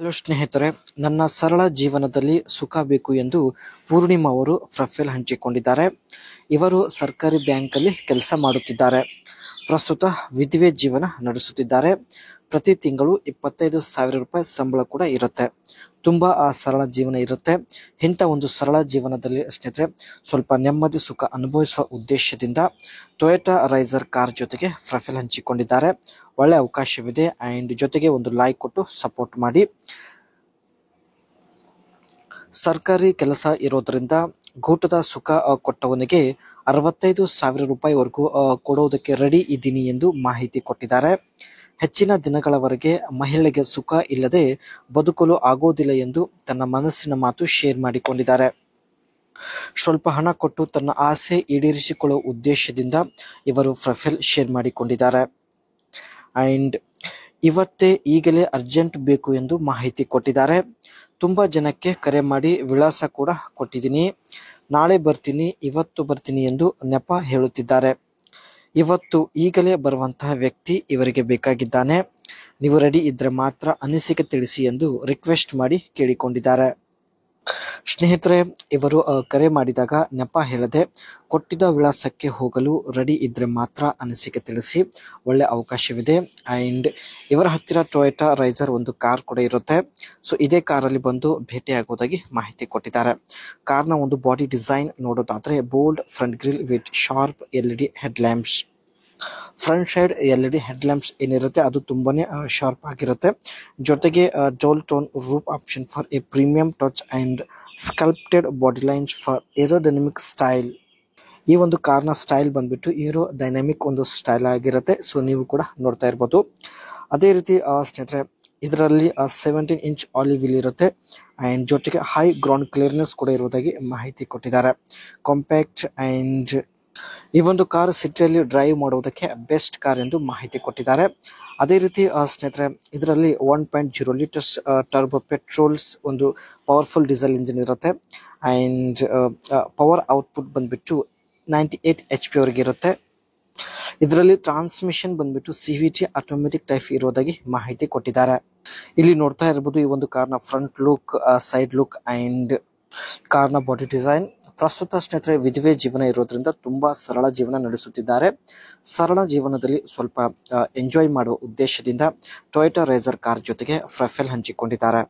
Hello ಸ್ನೇಹಿತರೆ, ನನ್ನ ಸರಳ ಜೀವನದಲ್ಲಿ ಸುಖ ಬೇಕು ಎಂದು ಪೂರ್ಣಿಮಾ ಅವರು ಪ್ರೊಫೈಲ್ ಹಂಚಿಕೊಂಡಿದ್ದಾರೆ. ಇವರು ಸರ್ಕಾರಿ ಬ್ಯಾಂಕಲ್ಲಿ ಕೆಲಸ ಮಾಡುತ್ತಿದ್ದಾರೆ. ಪ್ರಸ್ತುತ ವಿಧವೆ ಜೀವನ ನಡೆಸುತ್ತಿದ್ದಾರೆ. ಪ್ರತಿ ತಿಂಗಳು 25,000 ರೂಪಾಯಿ ಸಂಬಳ ಕೂಡ ಇರುತ್ತೆ. ತುಂಬ ಸರಳ ಜೀವನ ಇರುತ್ತೆ. ಇಂಥ ಒಂದು ಸರಳ ಜೀವನದಲ್ಲಿ ಸ್ನೇಹಿತರೆ ಸ್ವಲ್ಪ ನೆಮ್ಮದಿ ಸುಖ ಅನುಭವಿಸುವ ಉದ್ದೇಶದಿಂದ ಟೊಯೋಟಾ ರೈಸರ್ ಕಾರ್ ಜೊತೆಗೆ ಪ್ರೊಫೈಲ್ ಹಂಚಿಕೊಂಡಿದ್ದಾರೆ. ಒಳ್ಳೆ ಅವಕಾಶವಿದೆ ಆ್ಯಂಡ್ ಜೊತೆಗೆ ಒಂದು ಲೈಕ್ ಕೊಟ್ಟು ಸಪೋರ್ಟ್ ಮಾಡಿ. ಸರ್ಕಾರಿ ಕೆಲಸ ಇರೋದ್ರಿಂದ ಗೂಟದ ಸುಖ ಕೊಟ್ಟವನಿಗೆ 65,000 ರೂಪಾಯಿವರೆಗೂ ಕೊಡೋದಕ್ಕೆ ರೆಡಿ ಇದ್ದೀನಿ ಎಂದು ಮಾಹಿತಿ ಕೊಟ್ಟಿದ್ದಾರೆ. ಹೆಚ್ಚಿನ ದಿನಗಳವರೆಗೆ ಮಹಿಳೆಗೆ ಸುಖ ಇಲ್ಲದೆ ಬದುಕಲು ಆಗೋದಿಲ್ಲ ಎಂದು ತನ್ನ ಮನಸ್ಸಿನ ಮಾತು ಶೇರ್ ಮಾಡಿಕೊಂಡಿದ್ದಾರೆ. ಸ್ವಲ್ಪ ಹಣ ಕೊಟ್ಟು ತನ್ನ ಆಸೆ ಈಡೇರಿಸಿಕೊಳ್ಳುವ ಉದ್ದೇಶದಿಂದ ಇವರು ಪ್ರೊಫೈಲ್ ಶೇರ್ ಮಾಡಿಕೊಂಡಿದ್ದಾರೆ. ಆ್ಯಂಡ್ ಇವತ್ತೇ ಈಗಲೇ ಅರ್ಜೆಂಟ್ ಬೇಕು ಎಂದು ಮಾಹಿತಿ ಕೊಟ್ಟಿದ್ದಾರೆ. ತುಂಬ ಜನಕ್ಕೆ ಕರೆ ಮಾಡಿ ವಿಳಾಸ ಕೂಡ ಕೊಟ್ಟಿದ್ದೀನಿ. ನಾಳೆ ಬರ್ತೀನಿ, ಇವತ್ತು ಬರ್ತೀನಿ ಎಂದು ನೆಪ ಹೇಳುತ್ತಿದ್ದಾರೆ. ಇವತ್ತು ಈಗಲೇ ಬರುವಂತಹ ವ್ಯಕ್ತಿ ಇವರಿಗೆ ಬೇಕಾಗಿದ್ದಾನೆ. ನೀವು ರೆಡಿ ಇದ್ದರೆ ಮಾತ್ರ ಅನಿಸಿಕೆ ತಿಳಿಸಿ ಎಂದು ರಿಕ್ವೆಸ್ಟ್ ಮಾಡಿ ಕೇಳಿಕೊಂಡಿದ್ದಾರೆ. ಸ್ನೇಹಿತರೆ, ಇವರು ಕರೆ ಮಾಡಿದಾಗ ನೆಪ ಹೇಳದೆ ಕೊಟ್ಟಿದ್ದ ವಿಳಾಸಕ್ಕೆ ಹೋಗಲು ರೆಡಿ ಇದ್ದರೆ ಮಾತ್ರ ಅನಿಸಿಕೆ ತಿಳಿಸಿ. ಒಳ್ಳೆ ಅವಕಾಶವಿದೆ. ಆ್ಯಂಡ್ ಇವರ ಹತ್ತಿರ ಟೊಯೋಟಾ ರೈಸರ್ ಒಂದು ಕಾರ್ ಕೂಡ ಇರುತ್ತೆ. ಸೊ ಇದೇ ಕಾರಲ್ಲಿ ಬಂದು ಭೇಟಿಯಾಗೋದಾಗಿ ಮಾಹಿತಿ ಕೊಟ್ಟಿದ್ದಾರೆ. ಕಾರ್ನ ಒಂದು ಬಾಡಿ ಡಿಸೈನ್ ನೋಡೋದಾದರೆ bold front grill with sharp LED headlamps. Front side LED headlamps ಏನಿರುತ್ತೆ ಅದು ತುಂಬಾನೇ ಶಾರ್ಪ್ ಆಗಿರುತ್ತೆ. ಜೊತೆಗೆ dual tone roof option for a premium touch and sculpted body lines for aerodynamic style. ಈ ಒಂದು ಕಾರ್ನ style ಬಂದ್ಬಿಟ್ಟು ಏರೋಡೈನಮಿಕ್ ಒಂದು ಸ್ಟೈಲ್ ಆಗಿರುತ್ತೆ. ಸೊ ನೀವು ಕೂಡ ನೋಡ್ತಾ ಇರ್ಬೋದು. ಅದೇ ರೀತಿ ಸ್ನೇಹಿತರೆ ಇದರಲ್ಲಿ 17 ಇಂಚ್ ಆಲಿ ವೀಲ್ ಇರುತ್ತೆ. ಆ್ಯಂಡ್ ಜೊತೆಗೆ ಹೈ ಗ್ರೌಂಡ್ ಕ್ಲಿಯರ್ನೆಸ್ ಕೂಡ ಇರುವುದಾಗಿ ಮಾಹಿತಿ ಕೊಟ್ಟಿದ್ದಾರೆ. ಕಾಂಪ್ಯಾಕ್ಟ್ ಆ್ಯಂಡ್ ಈ ಒಂದು ಕಾರ್ ಸಿಟಿಯಲ್ಲಿ ಡ್ರೈವ್ ಮಾಡುವುದಕ್ಕೆ ಬೆಸ್ಟ್ ಕಾರ್ ಎಂದು ಮಾಹಿತಿ ಕೊಟ್ಟಿದ್ದಾರೆ. ಅದೇ ರೀತಿ ಸ್ನೇಹಿತರೆ ಇದರಲ್ಲಿ 1.0 ಲೀಟರ್ಸ್ ಟರ್ಬೋ ಪೆಟ್ರೋಲ್ಸ್ ಒಂದು ಪವರ್ಫುಲ್ ಡೀಸೆಲ್ ಇಂಜಿನ್ ಇರುತ್ತೆ. ಆ್ಯಂಡ್ ಪವರ್ ಔಟ್ಪುಟ್ ಬಂದ್ಬಿಟ್ಟು 98 HP ವರೆಗೆ ಇರುತ್ತೆ. ಇದರಲ್ಲಿ ಟ್ರಾನ್ಸ್ಮಿಷನ್ ಬಂದ್ಬಿಟ್ಟು CVT ಆಟೋಮೆಟಿಕ್ ಟೈಪ್ ಇರೋದಾಗಿ ಮಾಹಿತಿ ಕೊಟ್ಟಿದ್ದಾರೆ. ಇಲ್ಲಿ ನೋಡ್ತಾ ಇರ್ಬೋದು ಈ ಒಂದು ಕಾರ್ನ front look, side look and ಕಾರ್ನ ಬಾಡಿ ಡಿಸೈನ್. ಪ್ರಸ್ತುತ ಸ್ನೇಹಿತರೆ ವಿಧವೆ ಜೀವನ ಇರೋದ್ರಿಂದ ತುಂಬ ಸರಳ ಜೀವನ ನಡೆಸುತ್ತಿದ್ದಾರೆ. ಸರಳ ಜೀವನದಲ್ಲಿ ಸ್ವಲ್ಪ ಎಂಜಾಯ್ ಮಾಡುವ ಉದ್ದೇಶದಿಂದ ಟೊಯೋಟಾ ರೈಸರ್ ಕಾರ್ ಜೊತೆಗೆ ಪ್ರೊಫೈಲ್ ಹಂಚಿಕೊಂಡಿದ್ದಾರೆ.